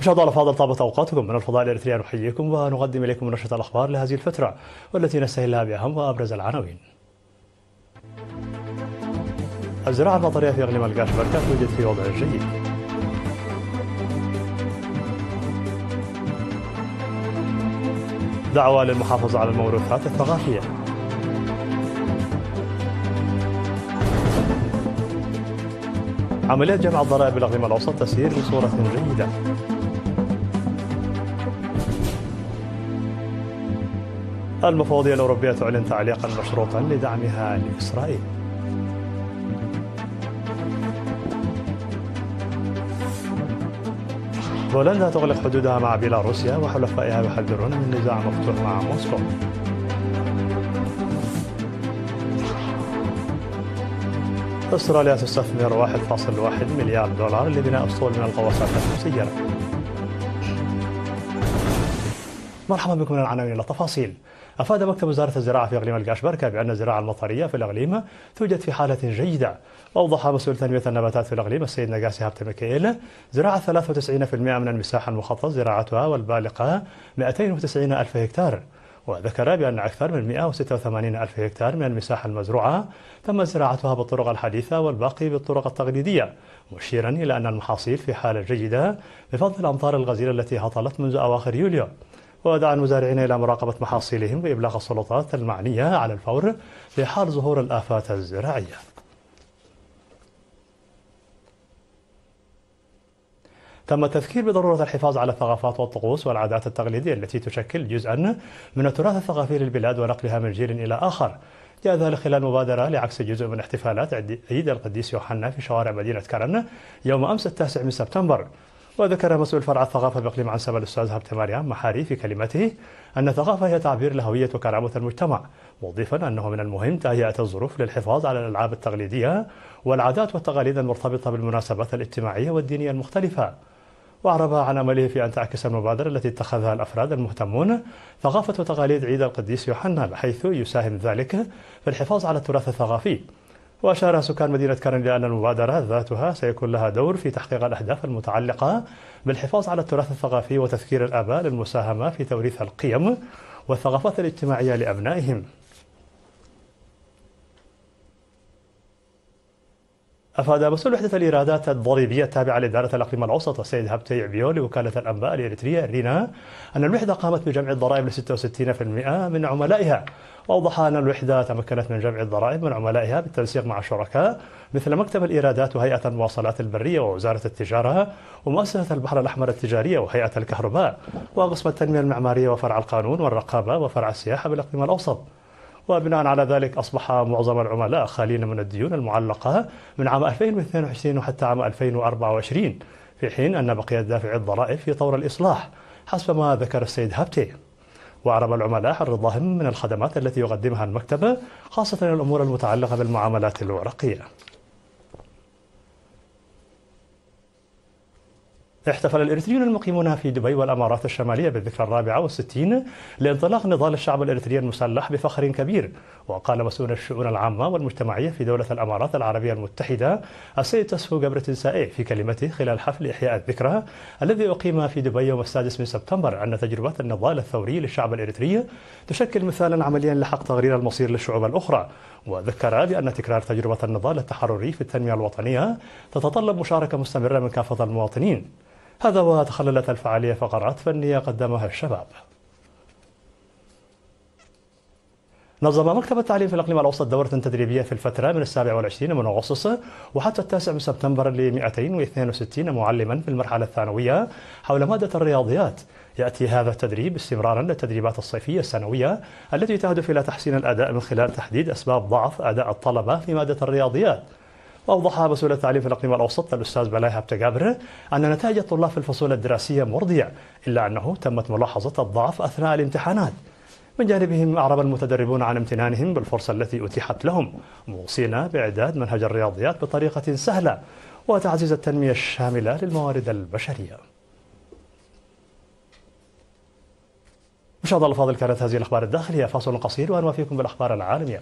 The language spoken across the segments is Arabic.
مشاهدينا الأفاضل، طابت أوقاتكم. من الفضاء الإريتريي نحييكم ونقدم إليكم نشرة الأخبار لهذه الفترة، والتي نستهلها بأهم وأبرز العناوين. الزراعة المطرية في إقليم القاشبركة توجد في وضع جيد. دعوة للمحافظة على الموروثات الثقافية. عملية جمع الضرائب بالإقليم الأوسط تسير بصورة جيدة. المفوضية الأوروبية تعلن تعليقا مشروطا لدعمها لإسرائيل. بولندا تغلق حدودها مع بيلاروسيا وحلفائها يحذرون من نزاع مفتوح مع موسكو. استراليا تستثمر 1.1 مليار دولار لبناء اسطول من الغواصات المسيرة. مرحبا بكم من العناوين إلى التفاصيل. أفاد مكتب وزارة الزراعة في إقليم القاشبركة بأن الزراعة المطرية في الإقليم توجد في حالة جيدة. وأوضح مسؤول تنمية النباتات في الإقليم السيد نقاسي هابتي ميكائيل زراعة 93% من المساحة المخطط زراعتها والبالغة 290 ألف هكتار. وذكر بأن أكثر من 186 ألف هكتار من المساحة المزروعة تم زراعتها بالطرق الحديثة والباقي بالطرق التقليدية، مشيرا إلى أن المحاصيل في حالة جيدة بفضل الأمطار الغزيرة التي هطلت منذ أواخر يوليو. ودعا المزارعين إلى مراقبة محاصيلهم وإبلاغ السلطات المعنية على الفور في حال ظهور الآفات الزراعية. تم التذكير بضرورة الحفاظ على الثقافات والطقوس والعادات التقليدية التي تشكل جزءا من التراث الثقافي للبلاد ونقلها من جيل إلى آخر. جاء ذلك خلال مبادرة لعكس جزء من احتفالات عيد القديس يوحنا في شوارع مدينة كرن يوم أمس 9 من سبتمبر. وذكر مسؤول فرع الثقافة بإقليم عنسبة الأستاذ هابتي مريم محاري في كلمته أن الثقافة هي تعبير لهوية وكرامة المجتمع، مضيفا أنه من المهم تهيئة الظروف للحفاظ على الألعاب التقليدية والعادات والتقاليد المرتبطة بالمناسبات الاجتماعية والدينية المختلفة. وأعرب عن أمله في أن تعكس المبادرة التي اتخذها الأفراد المهتمون ثقافة وتقاليد عيد القديس يوحنا، بحيث يساهم ذلك في الحفاظ على التراث الثقافي. وأشار سكان مدينة كرن لأن المبادرة ذاتها سيكون لها دور في تحقيق الأهداف المتعلقة بالحفاظ على التراث الثقافي وتذكير الآباء للمساهمة في توريث القيم والثقافات الاجتماعية لأبنائهم. أفاد مسؤول وحدة الإيرادات الضريبية التابعة لإدارة الإقليم الأوسط السيد هابتي عبيو لوكالة الأنباء الإريترية رينا أن الوحدة قامت بجمع الضرائب ل 66% من عملائها. وأوضح أن الوحدة تمكنت من جمع الضرائب من عملائها بالتنسيق مع شركاء مثل مكتب الإيرادات وهيئة المواصلات البرية ووزارة التجارة ومؤسسة البحر الأحمر التجارية وهيئة الكهرباء وقسم التنمية المعمارية وفرع القانون والرقابة وفرع السياحة بالإقليم الأوسط. وبناء على ذلك أصبح معظم العملاء خالين من الديون المعلقة من عام 2022 وحتى عام 2024، في حين أن بقية دافع الضرائب في طور الإصلاح حسب ما ذكر السيد هابتي. وأعرب العملاء عن رضاهم من الخدمات التي يقدمها المكتب، خاصة الأمور المتعلقة بالمعاملات الورقية. احتفل الإريتريون المقيمون في دبي والأمارات الشمالية بالذكرى 64 لانطلاق نضال الشعب الإريتريي المسلح بفخر كبير. وقال مسؤول الشؤون العامة والمجتمعية في دولة الأمارات العربية المتحدة السيد تسفو قبرة سائع في كلمته خلال حفل إحياء الذكرى الذي أقيم في دبي يوم 6 من سبتمبر أن تجربة النضال الثوري للشعب الإريتريي تشكل مثالا عمليا لحق تغيير المصير للشعوب الأخرى. وذكر بأن تكرار تجربة النضال التحرري في التنمية الوطنية تتطلب مشاركة مستمرة من كافة المواطنين. هذا وتخللت الفعالية فقرات فنية قدمها الشباب. نظم مكتب التعليم في الإقليم الأوسط دورة تدريبية في الفترة من 27 من أغسطس وحتى 9 من سبتمبر ل 262 معلما في المرحلة الثانوية حول مادة الرياضيات. يأتي هذا التدريب استمرارا للتدريبات الصيفية السنوية التي تهدف إلى تحسين الأداء من خلال تحديد أسباب ضعف أداء الطلبة في مادة الرياضيات. وأوضح مسؤول التعليم في الإقليم الأوسط الأستاذ بلاي هابتي قابر أن نتائج الطلاب في الفصول الدراسية مرضية، إلا أنه تمت ملاحظة الضعف أثناء الامتحانات. من جانبهم أعرب المتدربون عن امتنانهم بالفرصة التي أتيحت لهم، موصين بإعداد منهج الرياضيات بطريقة سهلة وتعزيز التنمية الشاملة للموارد البشرية. مشاهدينا الفاضل، كانت هذه الأخبار الداخلية. فاصل قصير ونوافيكم بالأخبار العالمية.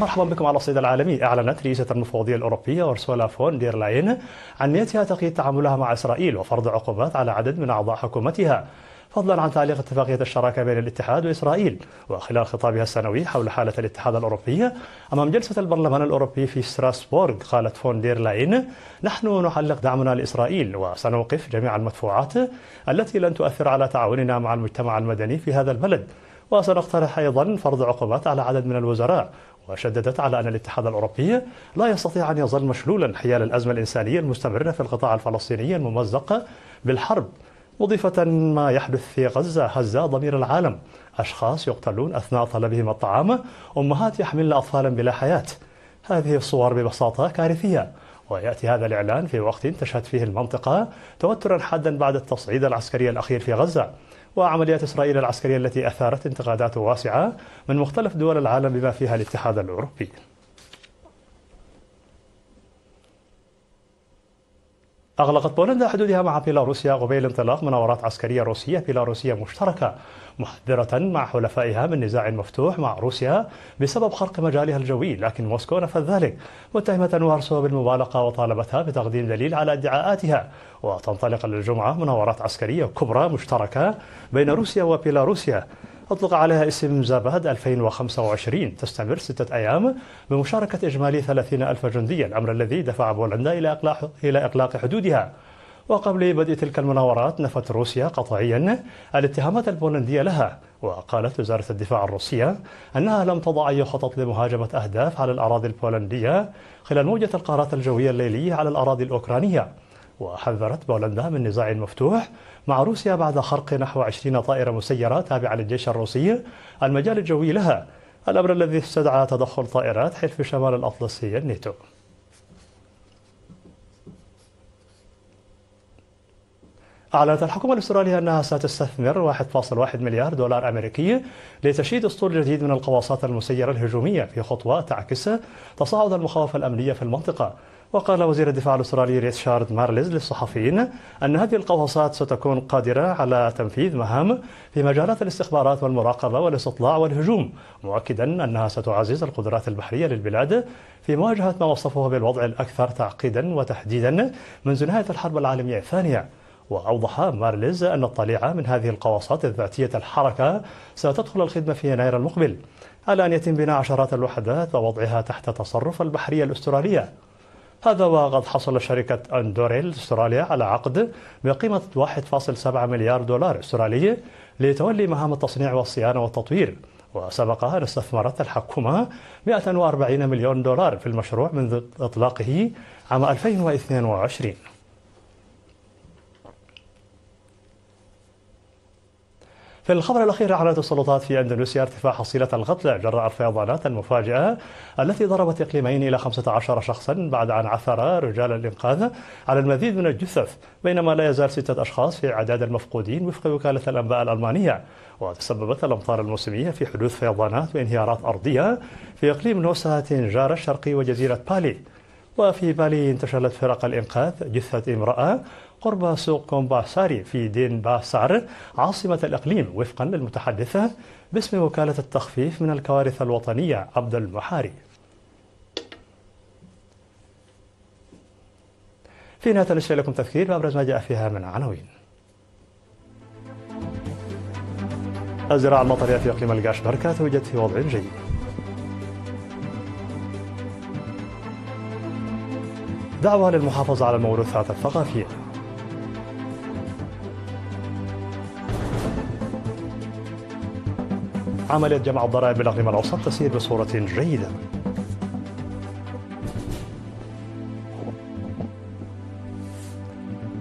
مرحبا بكم على الصعيد العالمي. أعلنت رئيسة المفوضية الأوروبية أورسولا فون دير لاين عن نيتها تقييد تعاملها مع إسرائيل وفرض عقوبات على عدد من أعضاء حكومتها، فضلا عن تعليق اتفاقية الشراكة بين الاتحاد وإسرائيل. وخلال خطابها السنوي حول حالة الاتحاد الأوروبي أمام جلسة البرلمان الأوروبي في ستراسبورغ، قالت فون دير لاين: نحن نعلق دعمنا لإسرائيل وسنوقف جميع المدفوعات التي لن تؤثر على تعاوننا مع المجتمع المدني في هذا البلد، وسنقترح أيضا فرض عقوبات على عدد من الوزراء. وشددت على أن الاتحاد الأوروبي لا يستطيع أن يظل مشلولا حيال الأزمة الإنسانية المستمرة في القطاع الفلسطيني الممزق بالحرب، مضيفة: ما يحدث في غزة هز ضمير العالم، أشخاص يقتلون أثناء طلبهم الطعام، أمهات يحملن أطفالا بلا حياة. هذه الصور ببساطة كارثية، ويأتي هذا الإعلان في وقت تشهد فيه المنطقة توترا حادا بعد التصعيد العسكري الأخير في غزة وعمليات إسرائيل العسكرية التي أثارت انتقادات واسعة من مختلف دول العالم بما فيها الاتحاد الأوروبي. أغلقت بولندا حدودها مع بيلاروسيا قبيل انطلاق مناورات عسكرية روسية بيلاروسية مشتركة، محذرة مع حلفائها من نزاع مفتوح مع روسيا بسبب خرق مجالها الجوي، لكن موسكو نفت ذلك، متهمة وارسو بالمبالغة وطالبتها بتقديم دليل على ادعاءاتها. وتنطلق الجمعة مناورات عسكرية كبرى مشتركة بين روسيا وبيلاروسيا أطلق عليها اسم زاباد 2025، تستمر 6 أيام بمشاركة إجمالي 30,000 جندي، الأمر الذي دفع بولندا إلى إغلاق حدودها. وقبل بدء تلك المناورات نفت روسيا قطعيا الاتهامات البولندية لها، وقالت وزارة الدفاع الروسية أنها لم تضع أي خطط لمهاجمة أهداف على الأراضي البولندية خلال موجة القارات الجوية الليلية على الأراضي الأوكرانية. وحذرت بولندا من نزاع مفتوح مع روسيا بعد خرق نحو 20 طائرة مسيرة تابعة للجيش الروسي المجال الجوي لها، الأمر الذي استدعى تدخل طائرات حلف شمال الأطلسي الناتو. أعلنت الحكومة الأسترالية أنها ستستثمر 1.1 مليار دولار أمريكي لتشييد أسطول جديد من الغواصات المسيرة الهجومية، في خطوة تعكس تصاعد المخاوف الأمنية في المنطقة. وقال وزير الدفاع الأسترالي ريتشارد مارلز للصحفيين أن هذه الغواصات ستكون قادرة على تنفيذ مهام في مجالات الاستخبارات والمراقبة والاستطلاع والهجوم، مؤكدا أنها ستعزز القدرات البحرية للبلاد في مواجهة ما وصفه بالوضع الأكثر تعقيدا وتحديدا منذ نهاية الحرب العالمية الثانية. وأوضح مارلز أن الطليعة من هذه الغواصات الذاتية الحركة ستدخل الخدمة في يناير المقبل، على أن يتم بناء عشرات الوحدات ووضعها تحت تصرف البحرية الأسترالية. هذا وقد حصل شركة أندوريل أستراليا على عقد بقيمة 1.7 مليار دولار أسترالي لتولي مهام التصنيع والصيانة والتطوير، وسبقها أن استثمرت الحكومة 140 مليون دولار في المشروع منذ إطلاقه عام 2022. في الخبر الأخير، أعلنت السلطات في أندونيسيا ارتفاع حصيلة القتلى جراء الفيضانات المفاجئة التي ضربت إقليمين إلى 15 شخصا بعد أن عثر رجال الإنقاذ على المزيد من الجثث، بينما لا يزال 6 أشخاص في أعداد المفقودين وفق وكالة الأنباء الألمانية. وتسببت الأمطار الموسمية في حدوث فيضانات وانهيارات أرضية في إقليم نوسا تنجار الشرقي وجزيرة بالي. وفي بالي انتشلت فرق الإنقاذ جثة امرأة قرب سوق كومباساري في دين باسار عاصمة الإقليم، وفقا للمتحدثة باسم وكالة التخفيف من الكوارث الوطنية عبد المحاري. في نهاية نشر لكم تذكير بأبرز ما جاء فيها من عناوين. الزراعة المطرية في إقليم القاش بركة توجد في وضع جيد. دعوة للمحافظة على الموروثات الثقافية. عملية جمع الضرائب بالإقليم الأوسط تسير بصورة جيدة.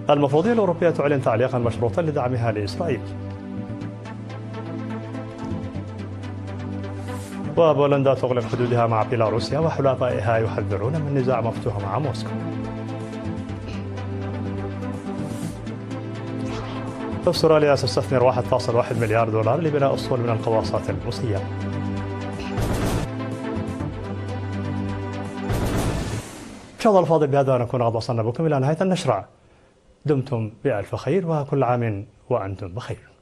المفوضية الأوروبية تعلن تعليقا مشروطا لدعمها لإسرائيل. وبولندا تغلق حدودها مع بيلاروسيا وحلفائها يحذرون من نزاع مفتوح مع موسكو. أستراليا ستستثمر 1.1 مليار دولار لبناء أسطول من الغواصات المسيرة. مشاهدينا الفاضل، بهذا نكون قد وصلنا بكم إلى نهاية النشرة. دمتم بألف خير وكل عام وأنتم بخير.